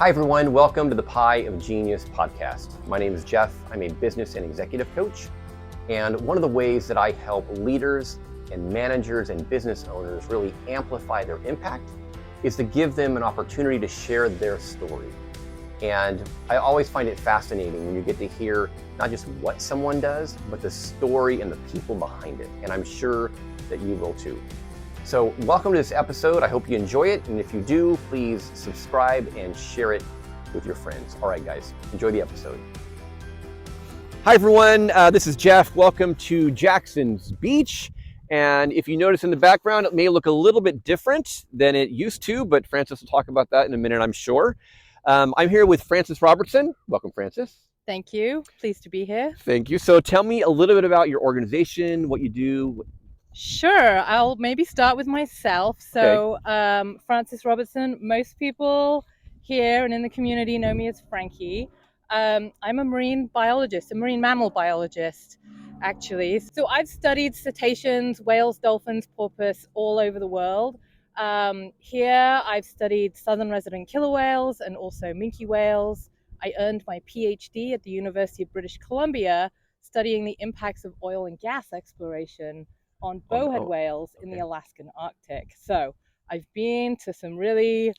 Hi everyone, welcome to the Pie of Genius podcast. My name is Jeff. I'm a business and executive coach. And one of the ways that I help leaders and managers and business owners really amplify their impact is to give them an opportunity to share their story. And I always find it fascinating when you get to hear not just what someone does, but the story and the people behind it. And I'm sure that you will too. So welcome to this episode. I hope you enjoy it. And if you do, please subscribe and share it with your friends. All right, guys, enjoy the episode. Hi, everyone. This is Jeff. Welcome to Jackson's Beach. And if you notice in the background, it may look a little bit different than it used to, but Francis will talk about that in a minute, I'm sure. I'm here with Frankie Robertson. Welcome, Francis. Thank you. Pleased to be here. Thank you. So tell me a little bit about your organization, what you do. Sure. I'll maybe start with myself. So, Frankie Robertson, most people here and in the community know me as Frankie. I'm a marine biologist, a marine mammal biologist, actually. So I've studied cetaceans, whales, dolphins, porpoise all over the world. Here I've studied southern resident killer whales and also minke whales. I earned my PhD at the University of British Columbia studying the impacts of oil and gas exploration on bowhead whales in the Alaskan Arctic. So I've been to some really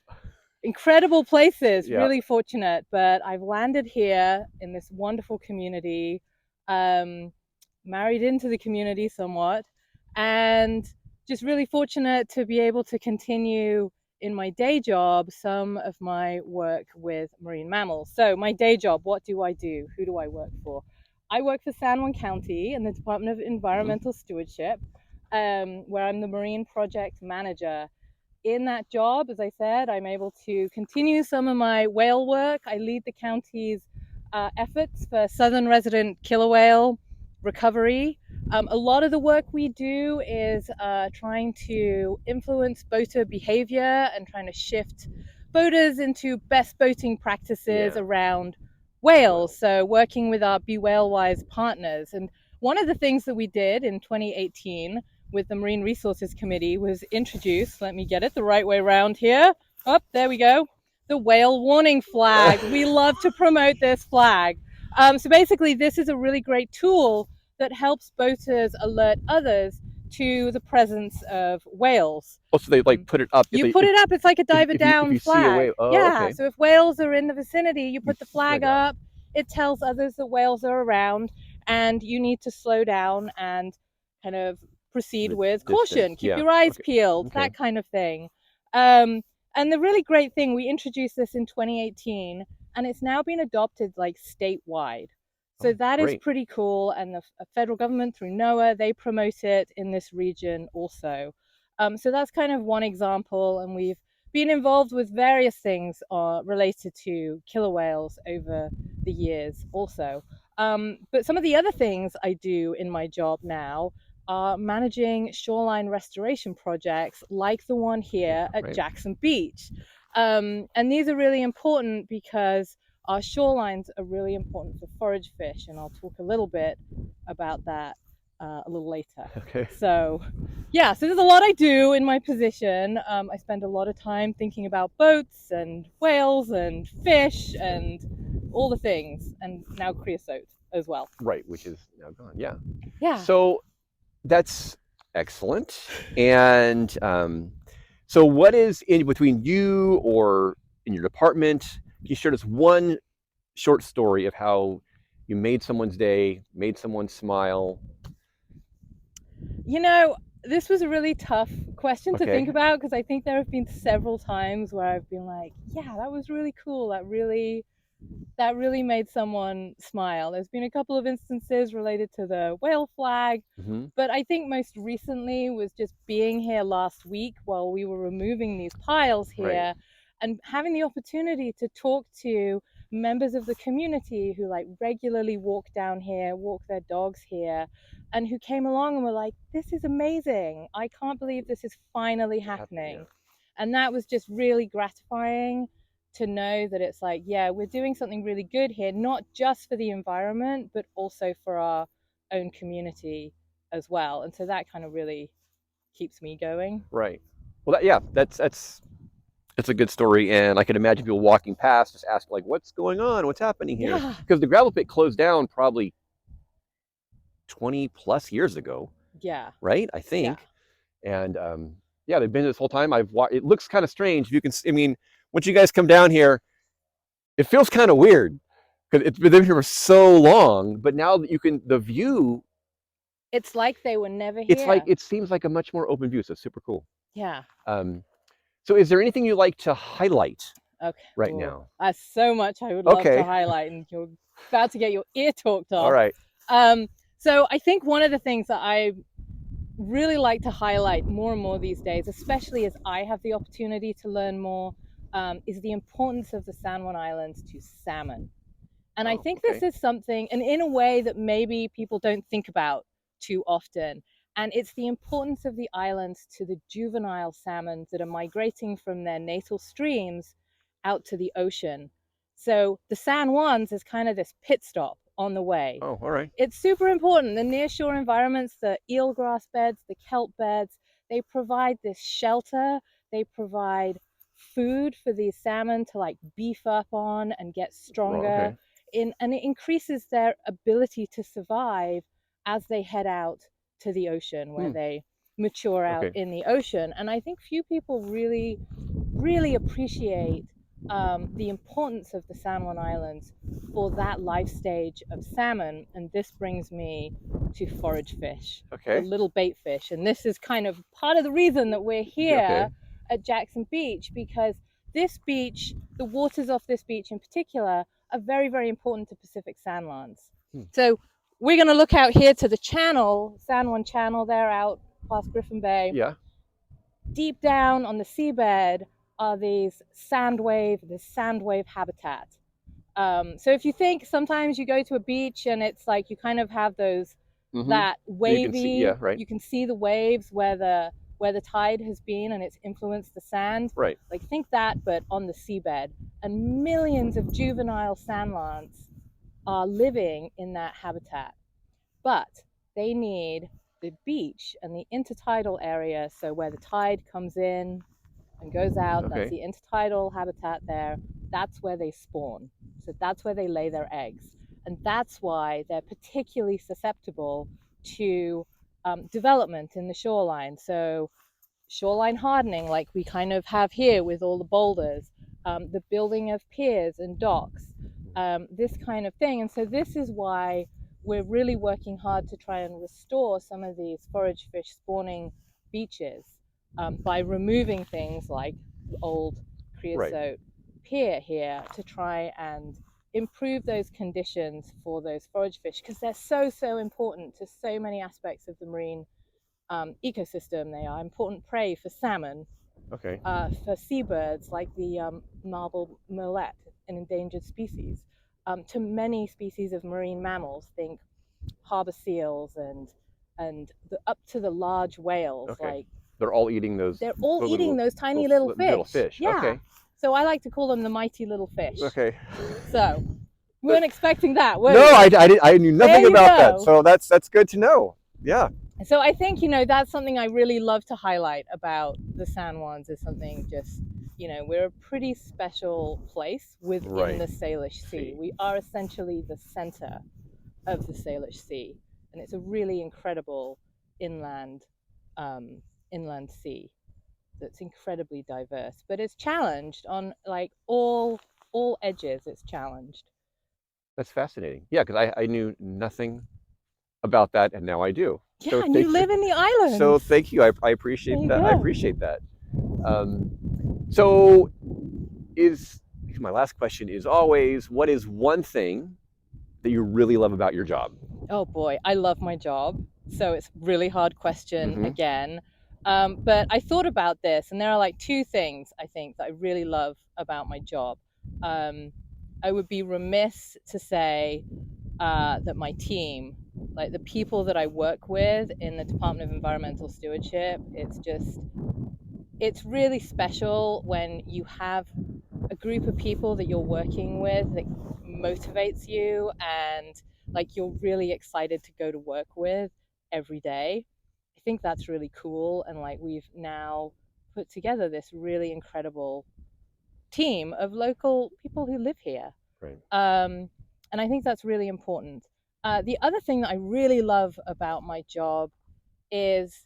incredible places, really fortunate, but I've landed here in this wonderful community, married into the community somewhat, and just really fortunate to be able to continue in my day job some of my work with marine mammals. So my day job, what do I do? Who do I work for? I work for San Juan County in the Department of Environmental Stewardship, where I'm the Marine Project Manager. In that job, as I said, I'm able to continue some of my whale work. I lead the county's efforts for southern resident killer whale recovery. A lot of the work we do is trying to influence boater behavior and trying to shift boaters into best boating practices around whales. So working with our Be Whale Wise partners. And one of the things that we did in 2018 with the Marine Resources Committee was introduce, let me get it the right way around here. Oh, there we go. The whale warning flag. We love to promote this flag. So basically, this is a really great tool that helps boaters alert others to the presence of whales. Oh, so they like put it up. You put it up. It's like a diver down flag. Okay. So if whales are in the vicinity, you put the flag up. It tells others that whales are around, and you need to slow down and kind of proceed with caution. Keep your eyes peeled. That kind of thing. And the really great thing, we introduced this in 2018, and it's now been adopted like statewide. So that is pretty cool. And the federal government through NOAA, they promote it in this region also. So that's kind of one example. And we've been involved with various things related to killer whales over the years also. But some of the other things I do in my job now are managing shoreline restoration projects like the one here at Jackson Beach. And these are really important because our shorelines are really important for forage fish, and I'll talk a little bit about that a little later. So there's a lot I do in my position. I spend a lot of time thinking about boats and whales and fish and all the things, and now creosote as well. Right, which is now gone. Yeah. So that's excellent. And so what is in between you or in your department? Can you share us one short story of how you made someone's day, made someone smile? You know, this was a really tough question to think about, because I think there have been several times where I've been like, yeah, that was really cool. That really made someone smile. There's been a couple of instances related to the whale flag, but I think most recently was just being here last week while we were removing these piles here and having the opportunity to talk to members of the community who like regularly walk down here, walk their dogs here, and who came along and were like, this is amazing. I can't believe this is finally happening. And that was just really gratifying to know that it's like, yeah, we're doing something really good here, not just for the environment, but also for our own community as well. And so that kind of really keeps me going. Right. Well, that's It's a good story, and I can imagine people walking past just ask like, "What's going on? What's happening here?" Yeah, Because the gravel pit closed down probably 20 plus years ago, yeah, right? I yeah. think, and yeah, they've been this whole time. It looks kind of strange. You can, I mean, once you guys come down here, it feels kind of weird because it's been here for so long. But now that you can, the view, It's like they were never it's like here. it seems like a much more open view. So it's super cool. Yeah. Um, so, is there anything you like to highlight Okay. right Oh, now? that's so much I would love to Okay, highlight, and you're about to get your ear talked all off. right. Um, so I think one of the things that I really like to highlight more and more these days, especially as I have the opportunity to learn more, is the importance of the San Juan Islands to salmon. And I Oh, think this okay. is something, and in a way that maybe people don't think about too often. And it's the importance of the islands to the juvenile salmon that are migrating from their natal streams out to the ocean. So the San Juans is kind of this pit stop on the way. Oh, all right. It's super important. The nearshore environments, the eelgrass beds, the kelp beds, they provide this shelter. They provide food for these salmon to like beef up on and get Well, stronger okay. and it increases their ability to survive as they head out to the ocean where Hmm. they mature out Okay. in the ocean. And I think few people really appreciate the importance of the San Juan Islands for that life stage of salmon. And this brings me to forage fish, the Okay. little bait fish. And this is kind of part of the reason that we're here Okay. at Jackson Beach, because this beach, the waters off this beach in particular, are very, very important to Pacific sandlines. Hmm. So we're going to look out here to the channel, San Juan Channel, there out past Griffin Bay. Yeah. Deep down on the seabed are this sand wave habitat. So if you think sometimes you go to a beach and it's like you kind of have those Mm-hmm. that You can see. wavy, Yeah. Right. you can see the waves where the tide has been and it's influenced the sand. Right. Like think that, but on the seabed, and millions of juvenile sandlance are living in that habitat, but they need the beach and the intertidal area. So where the tide comes in and goes out, that's Okay. the intertidal habitat there. That's where they spawn. So that's where they lay their eggs. And that's why they're particularly susceptible to development in the shoreline. So shoreline hardening, like we kind of have here with all the boulders, the building of piers and docks, this kind of thing. And so this is why we're really working hard to try and restore some of these forage fish spawning beaches by removing things like old Right. creosote pier here to try and improve those conditions for those forage fish, because they're so important to so many aspects of the marine ecosystem. They are important prey for salmon, Okay. for seabirds like the marble mullet, an endangered species, to many species of marine mammals. Think harbor seals and up to the large whales. Okay. Like They're all eating those they're all eating those tiny little little fish. fish. Yeah. Okay. So I like to call them the mighty little fish. Okay. So we weren't expecting that, were No, you? I knew nothing There you about that. go. So that's good to know. Yeah. So I think, that's something I really love to highlight about the San Juans, is something just, we're a pretty special place within Right. the Salish Sea. See. We are essentially the center of the Salish Sea, and it's a really incredible inland inland sea that's incredibly diverse, but it's challenged on like all edges. It's challenged. That's fascinating. Yeah, because I knew nothing about that, and now I do. Yeah, and you live in the So islands. thank you. I There appreciate you that. I go. appreciate that. So is my last question is always, what is one thing that you really love about your job? Oh boy, I love my job. So it's a really hard question Mm-hmm. again. But I thought about this, and there are like two things I think that I really love about my job. Um, I would be remiss to say that my team, like the people that I work with in the Department of Environmental Stewardship, it's really special when you have a group of people that you're working with that motivates you and like you're really excited to go to work with every day. I think that's really cool, and like we've now put together this really incredible team of local people who live here. Right. And I think that's really important. The other thing that I really love about my job is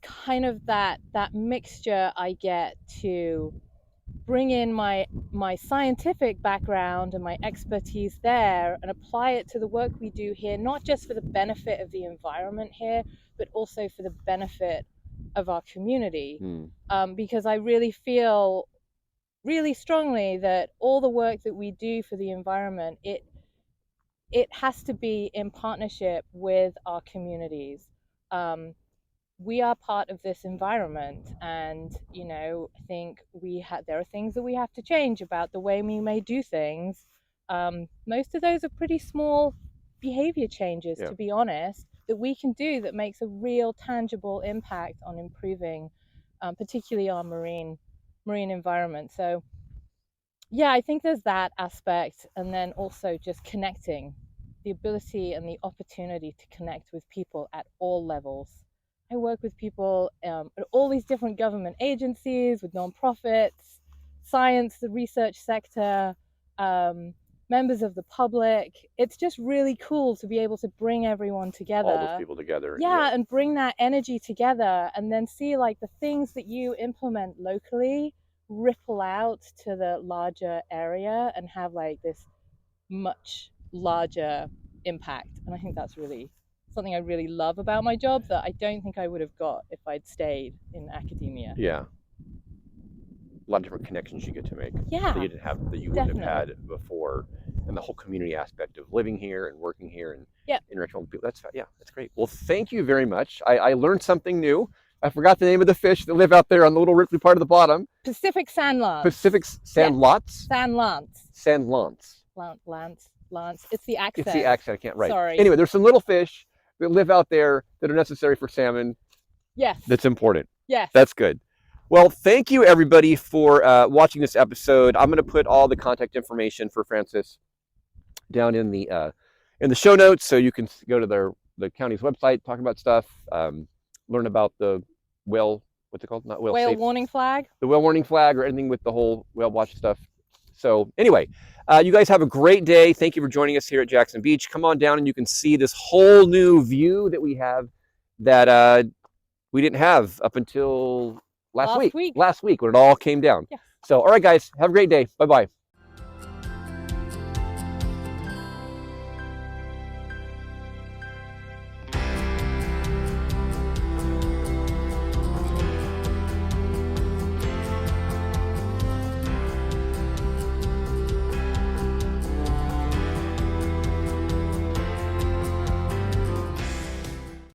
kind of that mixture I get to bring in my scientific background and my expertise there and apply it to the work we do here, not just for the benefit of the environment here, but also for the benefit of our community. Because I really feel really strongly that all the work that we do for the environment, it has to be in partnership with our communities. We are part of this environment, and I think there are things that we have to change about the way we may do things. Most of those are pretty small behavior changes, to be honest, that we can do that makes a real tangible impact on improving particularly our marine environment. So yeah, I think there's that aspect, and then also just connecting, the ability and the opportunity to connect with people at all levels. I work with people at all these different government agencies, with nonprofits, science, the research sector, members of the public. It's just really cool to be able to bring everyone together. All those people together. Yeah, and bring that energy together, and then see like the things that you implement locally ripple out to the larger area and have like this much larger impact. And I think that's really something I really love about my job that I don't think I would have got if I'd stayed in academia. Yeah. A lot of different connections you get to make that you didn't have, that you wouldn't have had before, and the whole community aspect of living here and working here and interacting with people. That's great. Well, thank you very much. I learned something new. I forgot the name of the fish that live out there on the little ripply part of the bottom. Pacific sand lance. Pacific sand lots? Sand lance. Sand lance. Lance. It's the accent. It's the accent. I can't write. Sorry. Anyway, there's some little fish that live out there that are necessary for salmon. Yes. That's important. Yes. That's good. Well, thank you everybody for watching this episode. I'm going to put all the contact information for Francis down in the show notes, so you can go to the county's website, talk about stuff, learn about the whale, what's it called? Not whale. Whale warning flag. The whale warning flag, or anything with the whole whale watch stuff. So anyway, you guys have a great day. Thank you for joining us here at Jackson Beach. Come on down and you can see this whole new view that we have that we didn't have up until last week when it all came down. Yeah. So, all right, guys, have a great day. Bye-bye.